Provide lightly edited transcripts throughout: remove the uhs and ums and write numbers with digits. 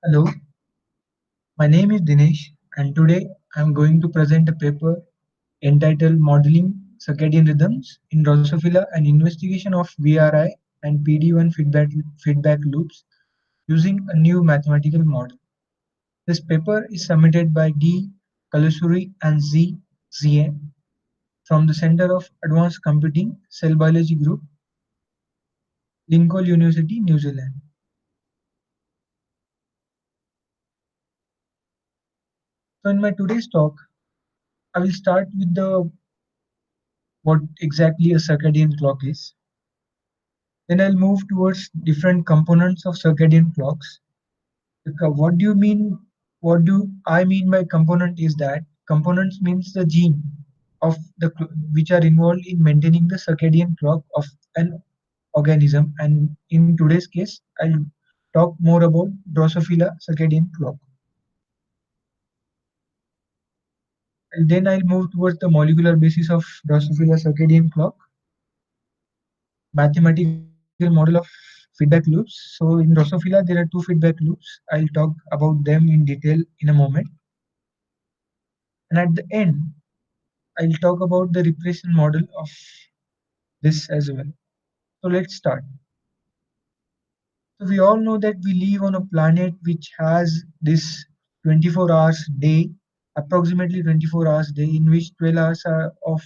Hello, my name is Dinesh, and today I am going to present a paper entitled Modeling Circadian Rhythms in Drosophila: An Investigation of VRI and PD1 feedback loops using a new mathematical model. This paper is submitted by D. Kalusuri and Z. Zien from the Center of Advanced Computing Cell Biology Group, Lincoln University, New Zealand. So in my today's talk, I will start with the what exactly a circadian clock is. Then I'll move towards different components of circadian clocks. What do you mean? What do I mean by component is that components means the gene of which are involved in maintaining the circadian clock of an organism. And in today's case, I'll talk more about Drosophila circadian clock. And then I'll move towards the molecular basis of Drosophila circadian clock, mathematical model of feedback loops. So in Drosophila, there are two feedback loops. I'll talk about them in detail in a moment. And at the end, I'll talk about the repression model of this as well. So let's start. So we all know that we live on a planet which has this 24 hours day, approximately 24 hours day, in which 12 hours are of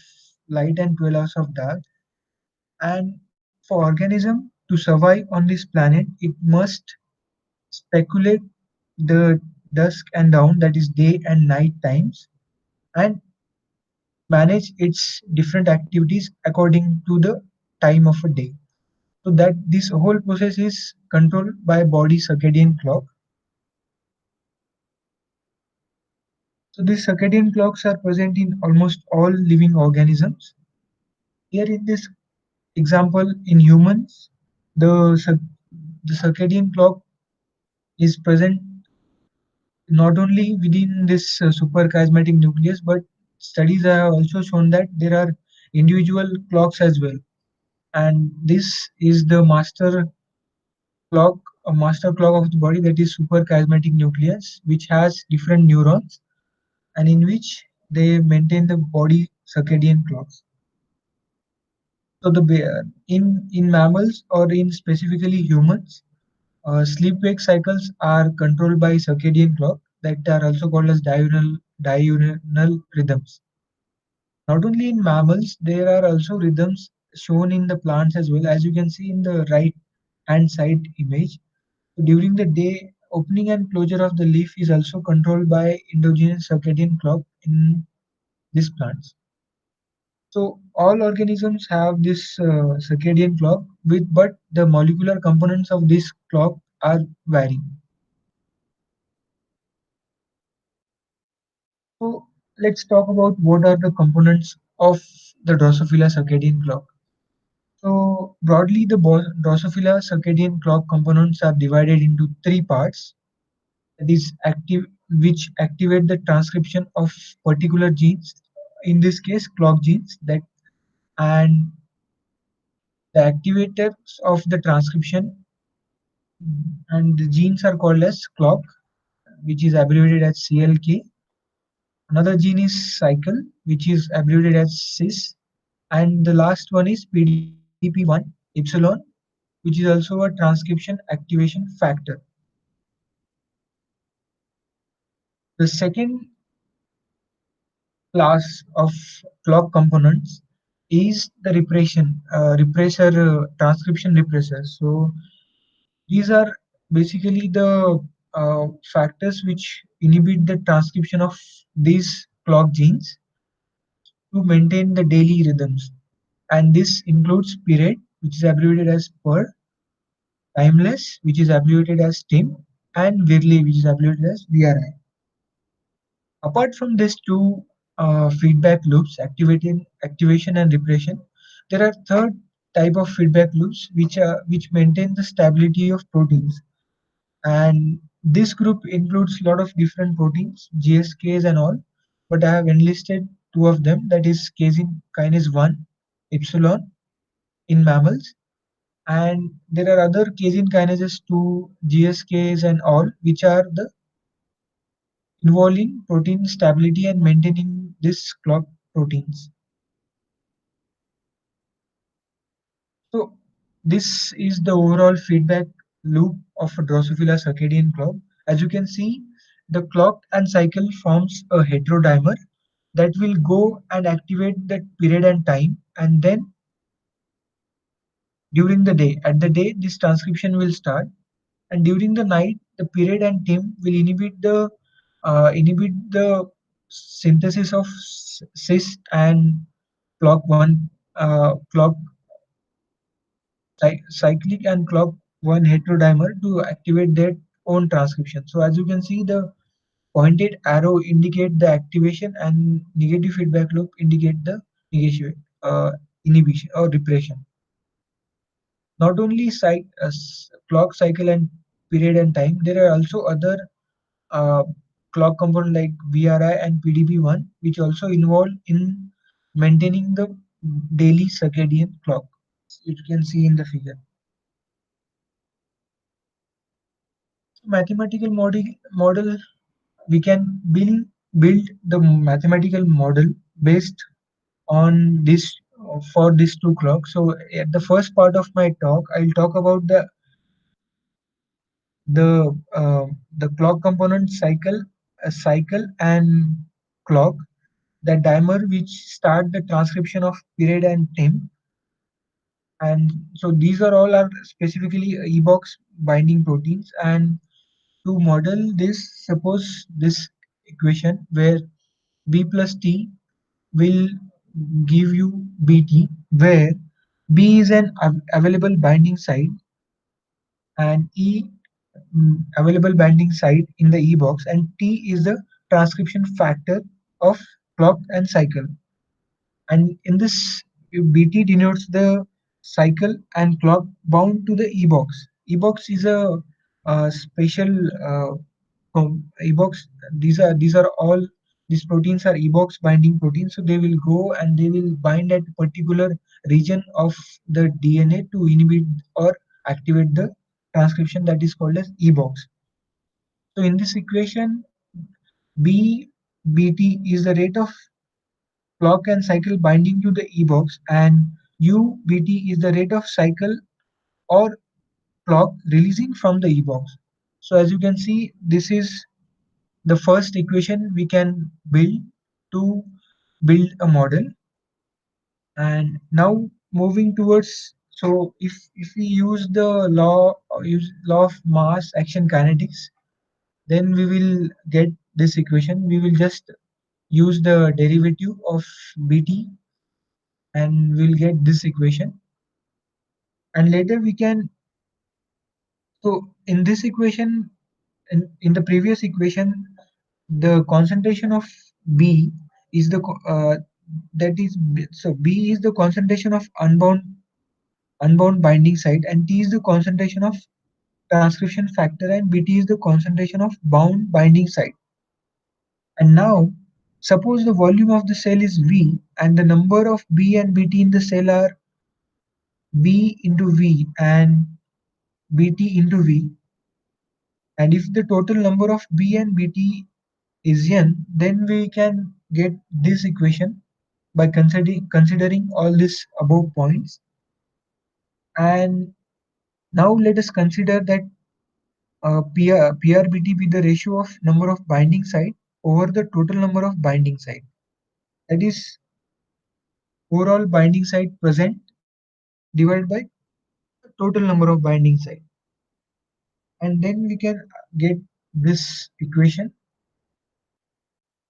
light and 12 hours of dark. And for organism to survive on this planet, it must speculate the dusk and dawn, that is day and night times, and manage its different activities according to the time of a day. So that this whole process is controlled by body circadian clock. So these circadian clocks are present in almost all living organisms. Here in this example, in humans, the, the circadian clock is present not only within this suprachiasmatic nucleus, but studies have also shown that there are individual clocks as well. And this is the clock, master clock of the body, that is suprachiasmatic nucleus, which has different neurons and in which they maintain the body circadian clocks. So in mammals or in specifically humans, sleep-wake cycles are controlled by circadian clock that are also called as diurnal rhythms. Not only in mammals, there are also rhythms shown in the plants as well, as you can see in the right hand side image. During the day, opening and closure of the leaf is also controlled by endogenous circadian clock in these plants. So all organisms have this circadian clock, but the molecular components of this clock are varying. So let's talk about what are the components of the Drosophila circadian clock. So broadly, the Drosophila circadian clock components are divided into three parts. That is active, which activate the transcription of particular genes. In this case, clock genes. That and the activators of the transcription and the genes are called as clock, which is abbreviated as CLK. Another gene is cycle, which is abbreviated as CIS, and the last one is PDP1 epsilon, which is also a transcription activation factor. The second class of clock components is the transcription repressors. So these are basically the factors which inhibit the transcription of these clock genes to maintain the daily rhythms. And this includes period, which is abbreviated as per, timeless, which is abbreviated as TIM, and Virli, which is abbreviated as VRI. Apart from these two feedback loops, activation and repression, there are third type of feedback loops which maintain the stability of proteins. And this group includes a lot of different proteins, GSKs and all, but I have enlisted two of them, that is casein kinase 1 epsilon in mammals And there are other casein kinases to GSKs and all, which are the involving protein stability and maintaining this clock proteins. So this is the overall feedback loop of a Drosophila circadian clock. As you can see, the clock and cycle forms a heterodimer that will go and activate that period and time, and then during the day, at the day, this transcription will start, and during the night, the period and time will inhibit the synthesis of cis and clock one clock cyclic and clock one heterodimer to activate their own transcription. So as you can see, the pointed arrow indicate the activation and negative feedback loop indicate the negation, inhibition or repression. Not only clock cycle and period and time, there are also other uh, clock component like VRI and PDB1, which also involve in maintaining the daily circadian clock. You can see in the figure. Mathematical model we can build the mathematical model based on this for these two clocks. So at the first part of my talk, I'll talk about the clock component cycle and clock, the dimer which start the transcription of period and time. And so these are all are specifically EBOX binding proteins. And to model this, suppose this equation where B plus T will give you Bt, where B is an available binding site and available binding site in the E box, and T is the transcription factor of clock and cycle. And in this, Bt denotes the cycle and clock bound to the E box. E box is a special ebox. These are all these proteins are ebox binding proteins, so they will go and they will bind at particular region of the DNA to inhibit or activate the transcription that is called as ebox. So in this equation, bt is the rate of clock and cycle binding to the ebox, and ubt is the rate of cycle or clock releasing from the ebox. So as you can see, this is the first equation we can build to build a model. And now moving towards, so if we use the law of mass action kinetics, then we will get this equation. We will just use the derivative of bt and we'll get this equation. And later we can, so in this equation, in the previous equation, the concentration of B is that is so B is the concentration of unbound binding site, and T is the concentration of transcription factor, and Bt is the concentration of bound binding site. And now suppose the volume of the cell is V and the number of B and Bt in the cell are B into V and Bt into V, and if the total number of B and Bt is n, then we can get this equation by considering all these above points. And now let us consider that PRBT be the ratio of number of binding site over the total number of binding site. That is overall binding site present divided by total number of binding site. And then we can get this equation,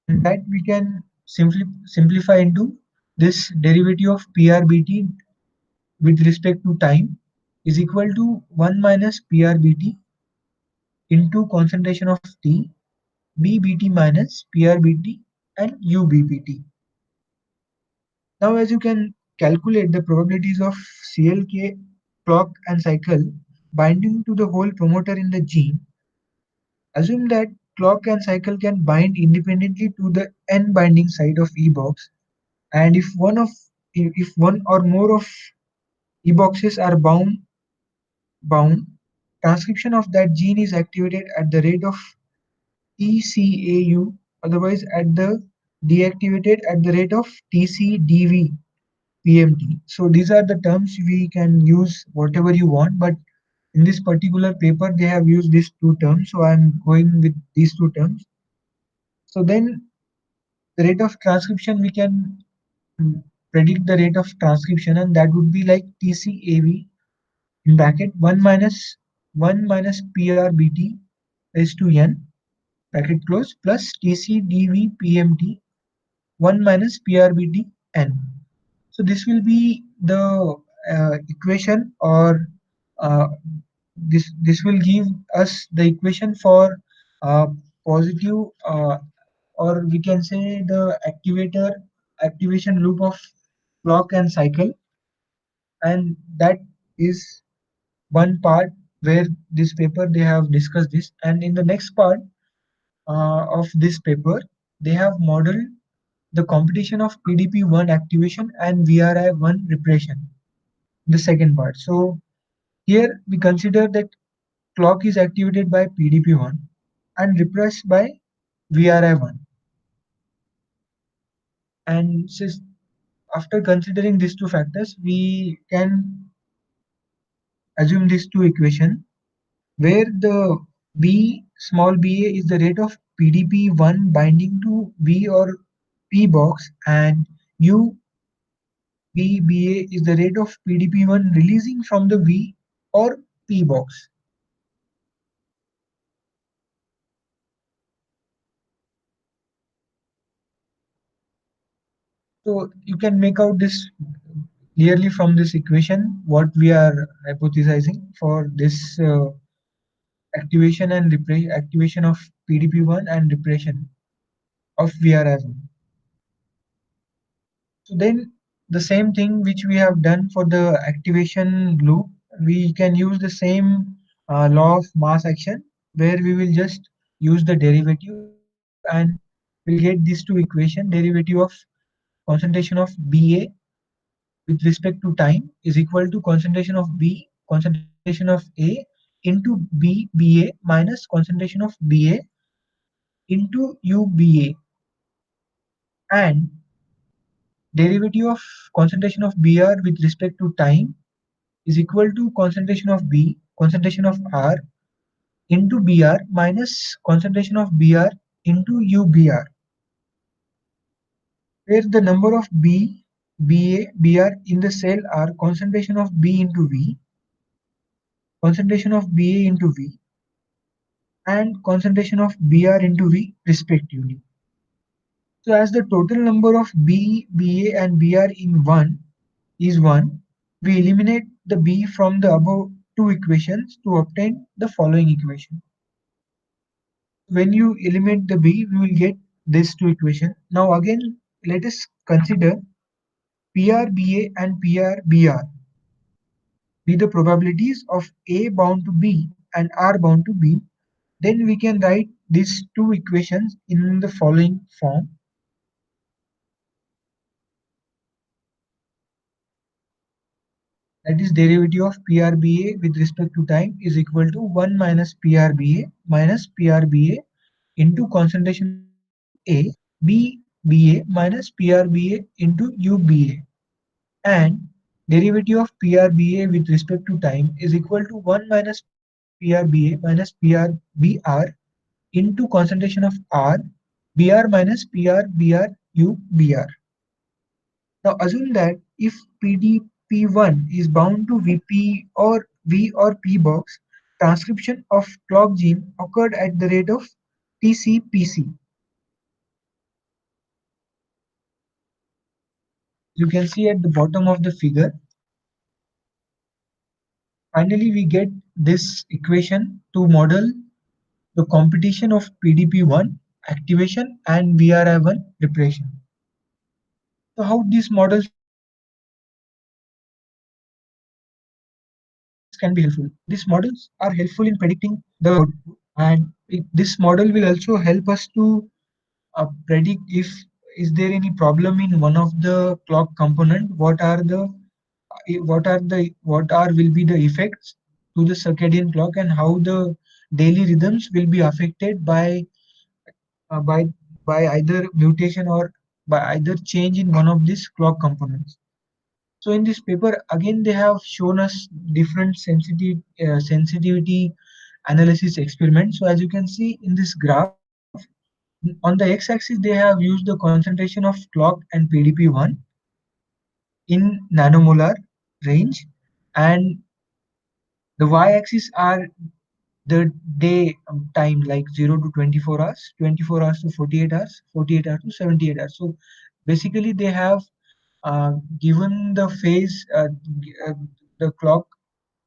and that we can simplify into this derivative of PRBT with respect to time is equal to 1 minus PRBT into concentration of T, BBT minus PRBT and UBBT. Now as you can calculate the probabilities of CLK, clock and cycle binding to the whole promoter in the gene, assume that clock and cycle can bind independently to the N binding site of E box, and if one or more of E boxes are bound bound, transcription of that gene is activated at the rate of TCAU, otherwise at the deactivated at the rate of TCDV PMT. So these are the terms we can use whatever you want, but in this particular paper they have used these two terms, so I'm going with these two terms. So then the rate of transcription we can predict the rate of transcription, and that would be like TCAV in bracket 1 minus PRBT raised to n bracket close plus TCDV PMT 1 minus PRBT n. So this will be the equation, or uh, this will give us the equation for uh, positive, or we can say the activation loop of clock and cycle, and that is one part where this paper they have discussed this. And in the next part of this paper they have modeled the competition of PDP-1 activation and VRI-1 repression, the second part. So here we consider that clock is activated by PDP-1 and repressed by VRI-1. And since after considering these two factors, we can assume these two equation where the B small ba is the rate of PDP-1 binding to V or P box, and U VBA is the rate of PDP-1 releasing from the V or P box. So you can make out this clearly from this equation what we are hypothesizing for this activation and activation of PDP-1 and repression of VRI1. So then the same thing which we have done for the activation loop, we can use the same law of mass action, where we will just use the derivative and we'll get these two equation, derivative of concentration of BA with respect to time is equal to concentration of B, concentration of A into BA minus concentration of BA into UBA, and derivative of concentration of Br with respect to time is equal to concentration of B, concentration of R into Br minus concentration of Br into UBr, where the number of B, Ba, Br in the cell are concentration of B into V, concentration of Ba into V, and concentration of Br into V respectively. So as the total number of B, Ba and Br in 1 is 1, we eliminate the B from the above two equations to obtain the following equation. When you eliminate the B, we will get these two equations. Now again, let us consider PRBA and PRBR be the probabilities of A bound to B and R bound to B. Then we can write these two equations in the following form. That is, derivative of PRBA with respect to time is equal to 1 minus PRBA into concentration of A, BBA minus PRBA into UBA, and derivative of PRBA with respect to time is equal to 1 minus PRBA minus PRBR into concentration of R, BR minus PRBR UBR. Now assume that if PDP-1 is bound to VP or V or P box, transcription of clock gene occurred at the rate of TCPC. You can see at the bottom of the figure. Finally, we get this equation to model the competition of PDP-1 activation and VRI-1 repression. So how these models can be helpful? These models are helpful in predicting the output, and this model will also help us to predict if is there any problem in one of the clock component, what are will be the effects to the circadian clock and how the daily rhythms will be affected uh, by by either mutation or by either change in one of these clock components. So in this paper, again they have shown us different sensitivity analysis experiments. So as you can see in this graph, on the x-axis they have used the concentration of clock and PDP-1 in nanomolar range, and the y-axis are the day time, like 0 to 24 hours, 24 hours to 48 hours, 48 hours to 78 hours. So basically they have given the phase, the clock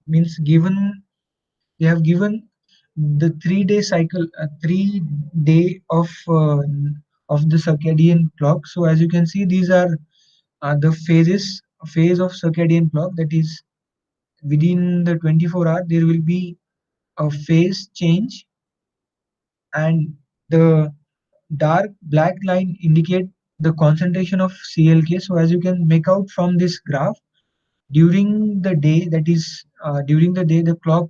means given, they have given the 3 day cycle, 3 day of the circadian clock. So as you can see, these are the phase of circadian clock, that is within the 24 hour there will be a phase change, and the dark black line indicate the concentration of CLK. So as you can make out from this graph, during the day, that is during the day the clock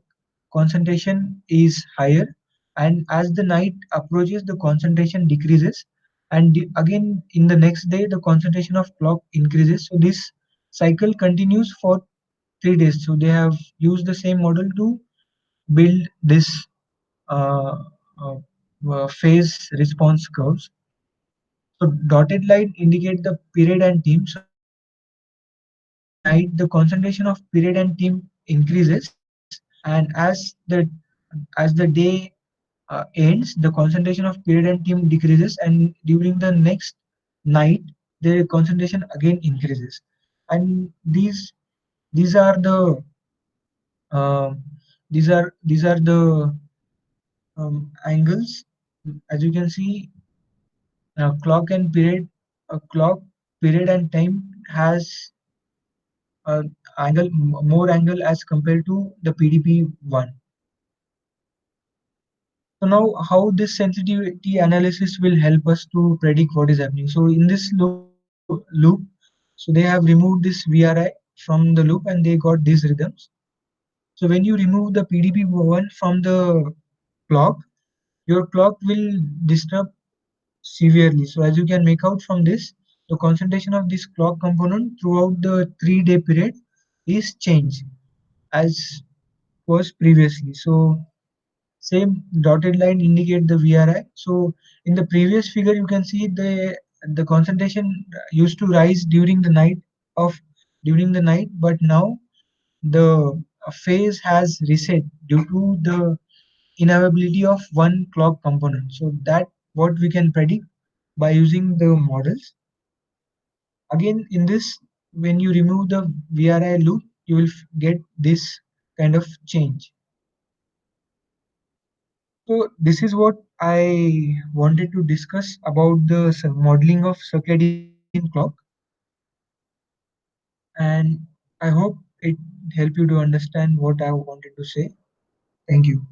concentration is higher, and as the night approaches the concentration decreases, and again in the next day the concentration of clock increases. So this cycle continues for 3 days. So they have used the same model to build this uh, uh, phase response curves. So dotted line indicate the period and time. So during the night, the concentration of period and time increases, and as the day ends, the concentration of period and time decreases, and during the next night, the concentration again increases. And these are the uh, these are the angles. As you can see, clock and period, clock, period and time has more angle as compared to the PDP-1. So now how this sensitivity analysis will help us to predict what is happening. So in this loop, so they have removed this VRI from the loop and they got these rhythms. So when you remove the PDP-1 from the clock, your clock will disturb severely. So as you can make out from this, the concentration of this clock component throughout the 3 day period is changed as was previously. So same dotted line indicate the VRI. So in the previous figure, you can see the concentration used to rise of during the night, but now the phase has reset due to the inavailability of one clock component. So that what we can predict by using the models. Again, in this, when you remove the VRI loop, you will get this kind of change. So this is what I wanted to discuss about the modeling of circadian clock, and I hope it helped you to understand what I wanted to say. Thank you.